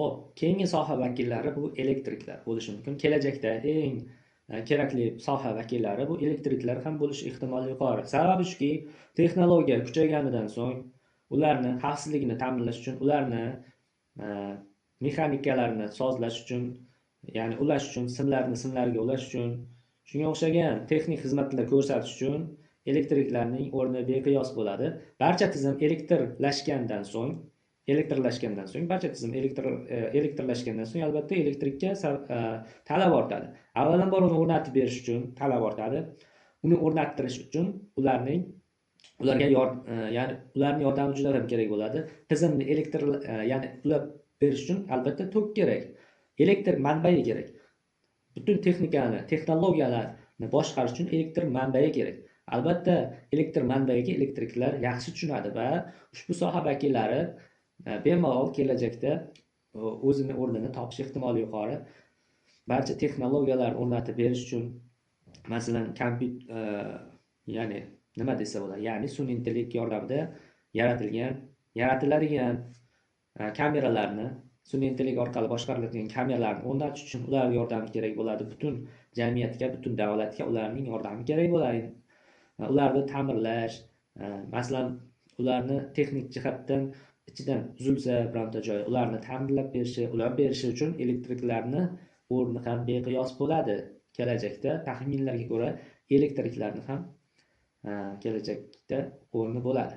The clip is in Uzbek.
Xo'p, keyingi soha vakillari bu elektriklar bo'lishi mumkin. Kelajakda eng kerakli soha vakillari bu elektriklar ham bo'lishi ehtimoli yuqori. Sababi shuki, texnologiya kuchayganidan so'ng ularni xavfsizligini ta'minlash uchun, ularni mexanikalarini sozlash uchun, ya'ni ulash uchun, simlarga ulash uchun, shunga o'xshagan texnik xizmatlar ko'rsatish uchun elektriklarning o'rni beqiyos bo'ladi. Barcha tizim elektrlashgandan so'ng albatta elektrikka talab ortadi. Avvalambor uni o'rnatib berish uchun talab ortadi. Uni o'rnattirish uchun ularning yordami juda ham kerak bo'ladi. Tizimni ya'ni ulab berish uchun albatta tok kerak. Elektr manbai kerak. Butun texnologiyalarni boshqarish uchun elektr manbai kerak. Albatta, elektr manbaiga elektriklar yaxshi tushunadi va ushbu soha vakillari bemalol kelajakda o'zini o'rnini topish ehtimoli yuqori. Barcha texnologiyalarni o'rnatib berish uchun, masalan, ya'ni nima desa bo'ladi, ya'ni sun'iy intellekt yordamida yaratiladigan kameralarni, sun'iy intellekt orqali boshqariladigan kameralarni o'rnatish uchun ular yordami kerak bo'ladi. Butun jamiyatga, butun davlatga ularning yordami kerak bo'ladi. Ularni ta'mirlash, masalan, ularni texnik jihatdan ichidan uzilsa bironta joy, ularni ta'mirlab berishi, ulab berishi uchun elektriklarni o'rni ham beqiyos bo'ladi. Kelajakda taxminlarga ko'ra elektriklarni ham kelajakda o'rni bo'ladi.